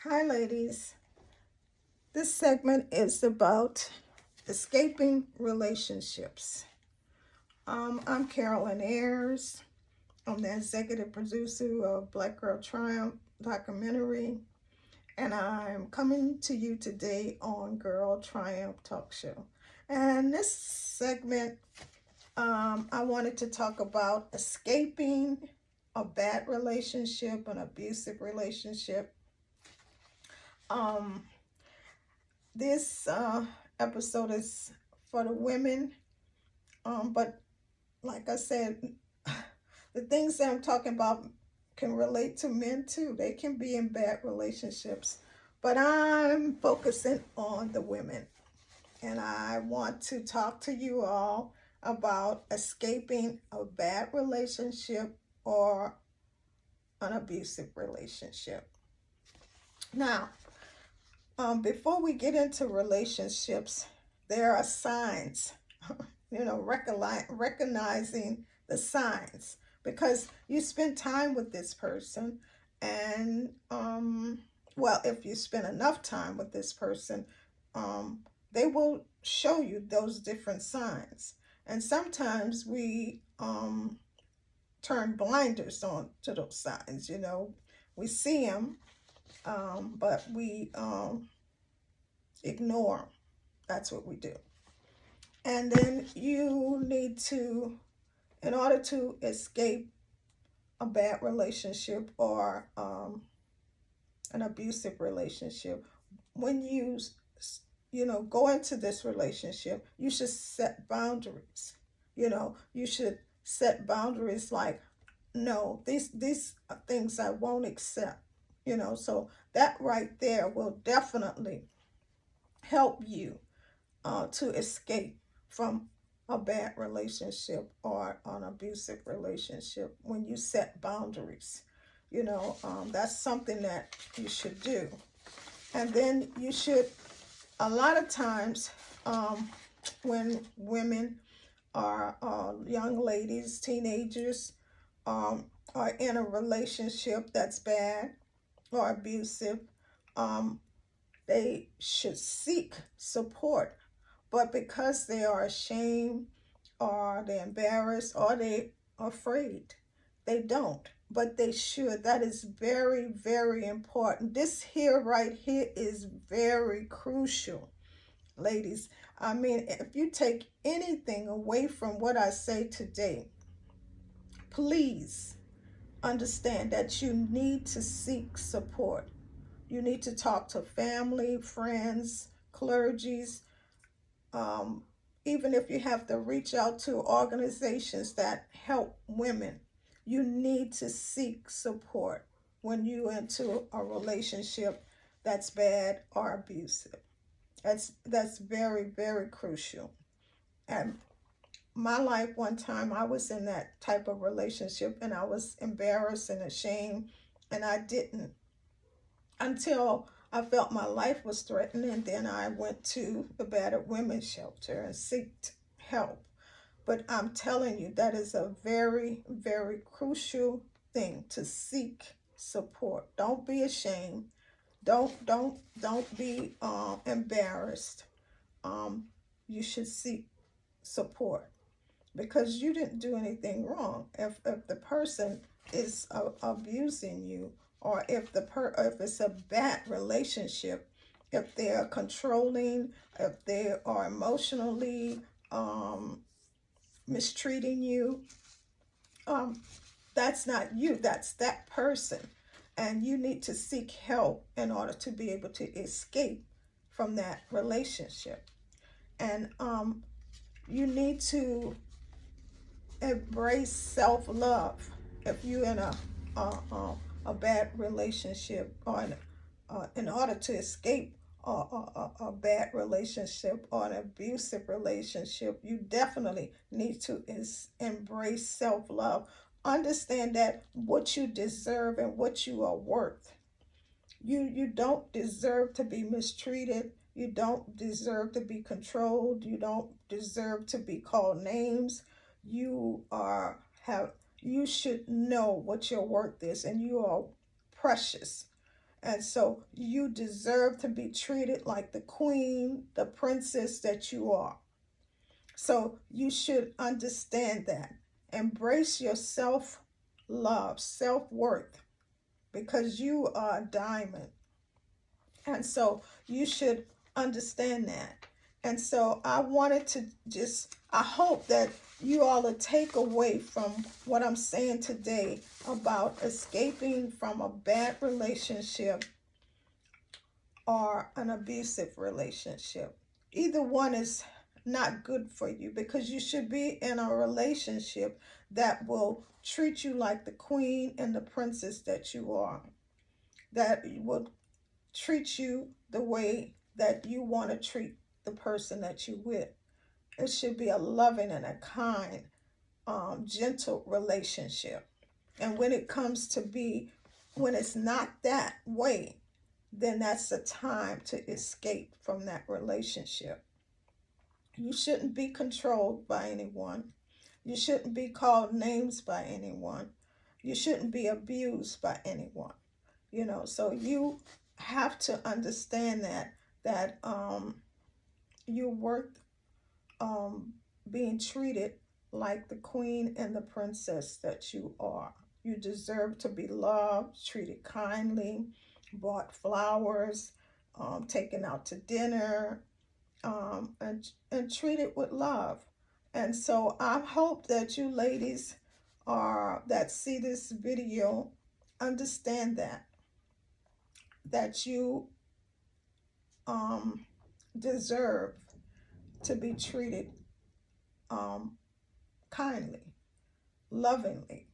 Hi, ladies. This segment is about escaping relationships. I'm Carolyn Ayers. I'm the executive producer of Black Girl Triumph documentary, and I'm coming to you today on Girl Triumph Talk Show. And this segment, I wanted to talk about escaping a bad relationship, an abusive relationship. Um, This episode is for the women, but like I said, the things that I'm talking about can relate to men too. They can be in bad relationships, but I'm focusing on the women, and I want to talk to you all about escaping a bad relationship or an abusive relationship. Now, before we get into relationships, there are signs, recognizing the signs because you spend time with this person, and well, if you spend enough time with this person, um, they will show you those different signs. And sometimes we turn blinders on to those signs. We see them, but we ignore them. That's what we do. And then you need to, in order to escape a bad relationship or an abusive relationship, when you go into this relationship, you should set boundaries. You should set boundaries like, no, these are things I won't accept. So that right there will definitely help you to escape from a bad relationship or an abusive relationship when you set boundaries. That's something that you should do. And then you should, a lot of times, when women are young ladies, teenagers, are in a relationship that's bad or abusive, um, they should seek support, but because they are ashamed or they're embarrassed or they are afraid, they don't. But they should. That is very, very important. This here, right here, is very crucial, ladies. I mean, if you take anything away from what I say today, please understand that you need to seek support. You need to talk to family, friends, clergies, even if you have to reach out to organizations that help women. You need to seek support when you into a relationship that's bad or abusive. That's very, very crucial. And my life, one time I was in that type of relationship and I was embarrassed and ashamed, and I didn't, until I felt my life was threatened, and then I went to the battered women's shelter and sought help. But I'm telling you, that is a very, very crucial thing, to seek support. Don't be ashamed. Don't be embarrassed. You should seek support because you didn't do anything wrong. If the person is abusing you, or if it's a bad relationship, if they're controlling, if they are emotionally mistreating you, um, that's not you. That's that person, and you need to seek help in order to be able to escape from that relationship. And you need to embrace self-love. If you're in a bad relationship, or in order to escape a bad relationship or an abusive relationship, you definitely need to embrace self-love. Understand that what you deserve and what you are worth. You don't deserve to be mistreated. You don't deserve to be controlled. You don't deserve to be called names. You are have you should know what your worth is, and you are precious. And so you deserve to be treated like the queen, the princess that you are. So you should understand that. Embrace your self love, self worth, because you are a diamond. And so you should understand that. And so I wanted to I hope that you all will take away from what I'm saying today about escaping from a bad relationship or an abusive relationship. Either one is not good for you, because you should be in a relationship that will treat you like the queen and the princess that you are, that will treat you the way that you want to treat the person that you with. It should be a loving and a kind, gentle relationship. And when it's not that way, then that's the time to escape from that relationship. You shouldn't be controlled by anyone. You shouldn't be called names by anyone. You shouldn't be abused by anyone. So you have to understand that you're worth being treated like the queen and the princess that you are. You deserve to be loved, treated kindly, bought flowers, taken out to dinner, and treated with love. And so I hope that you ladies that see this video understand that you deserve to be treated kindly, lovingly,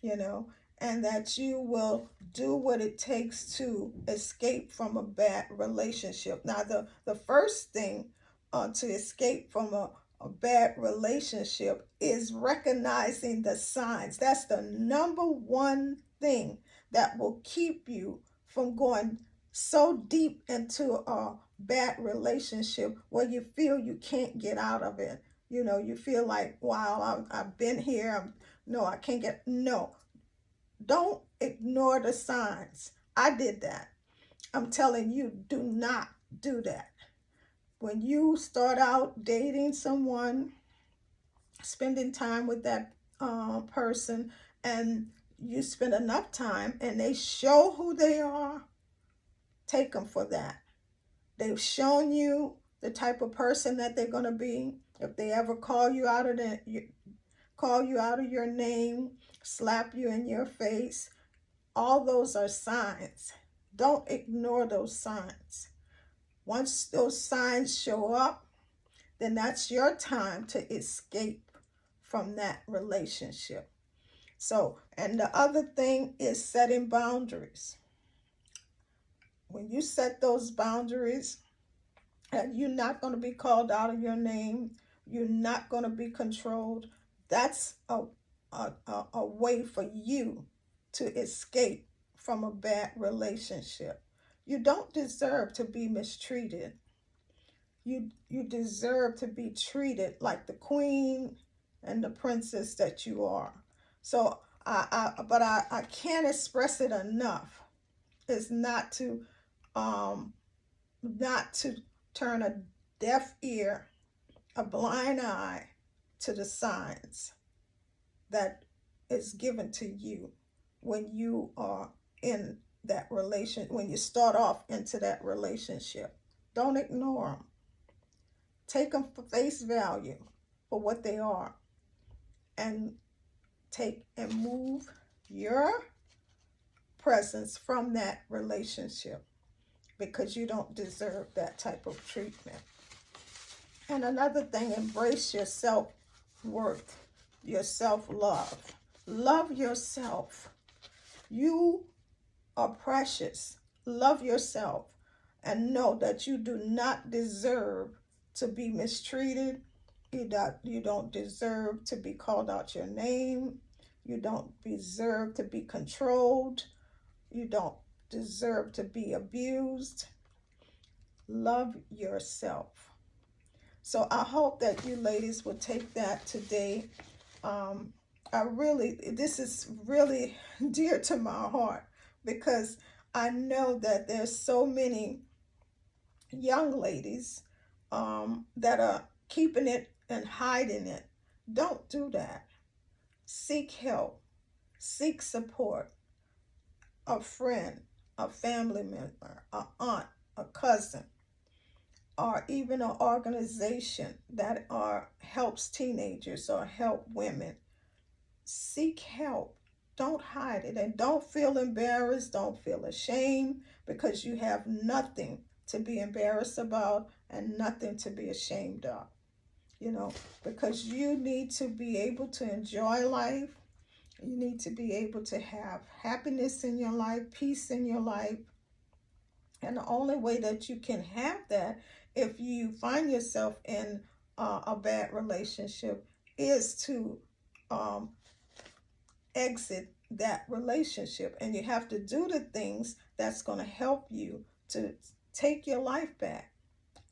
you know, and that you will do what it takes to escape from a bad relationship. Now, the first thing to escape from a bad relationship is recognizing the signs. That's the number one thing that will keep you from going so deep into a bad relationship where you feel you can't get out of it. You feel like, wow, I've been here. No, I can't get. No, don't ignore the signs. I did that. I'm telling you, do not do that. When you start out dating someone, spending time with that person, and you spend enough time and they show who they are, take them for that. They've shown you the type of person that they're going to be. If they ever call you out of your name, slap you in your face, all those are signs. Don't ignore those signs. Once those signs show up, then that's your time to escape from that relationship. So, and the other thing is setting boundaries. When you set those boundaries, and you're not going to be called out of your name, you're not going to be controlled, that's a way for you to escape from a bad relationship. You don't deserve to be mistreated. You deserve to be treated like the queen and the princess that you are. So I can't express it enough. It's not to turn a deaf ear, a blind eye to the signs that is given to you when you are in that when you start off into that relationship. Don't ignore them. Take them for face value for what they are, and take and move your presence from that relationship, because you don't deserve that type of treatment. And another thing, embrace your self-worth, your self-love. Love yourself. You are precious. Love yourself and know that you do not deserve to be mistreated. You don't deserve to be called out your name. You don't deserve to be controlled. You don't deserve to be abused. Love yourself. So I hope that you ladies will take that today. This is really dear to my heart, because I know that there's so many young ladies that are keeping it and hiding it. Don't do that. Seek help, seek support, a friend, a family member, a aunt, a cousin, or even an organization that helps teenagers or help women. Seek help. Don't hide it, and don't feel embarrassed. Don't feel ashamed, because you have nothing to be embarrassed about and nothing to be ashamed of. You know, because you need to be able to enjoy life. You need to be able to have happiness in your life, peace in your life. And the only way that you can have that, if you find yourself in a bad relationship, is to um, exit that relationship. And you have to do the things that's going to help you to take your life back,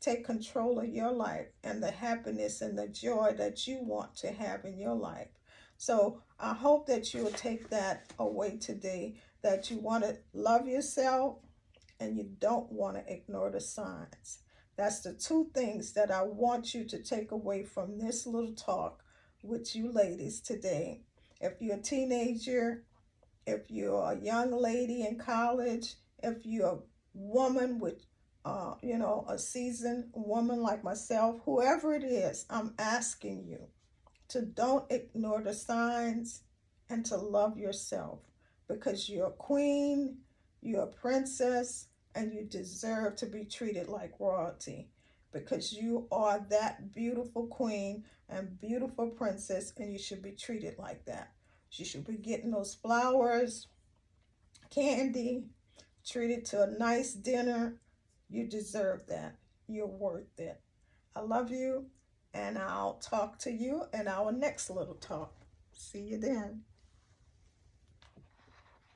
take control of your life, and the happiness and the joy that you want to have in your life. So I hope that you will take that away today, that you want to love yourself and you don't want to ignore the signs. That's the two things that I want you to take away from this little talk with you ladies today. If you're a teenager, if you're a young lady in college, if you're a woman with, a seasoned woman like myself, whoever it is, I'm asking you to don't ignore the signs and to love yourself, because you're a queen, you're a princess, and you deserve to be treated like royalty, because you are that beautiful queen and beautiful princess, and you should be treated like that. You should be getting those flowers, candy, treated to a nice dinner. You deserve that. You're worth it. I love you, and I'll talk to you in our next little talk. See you then.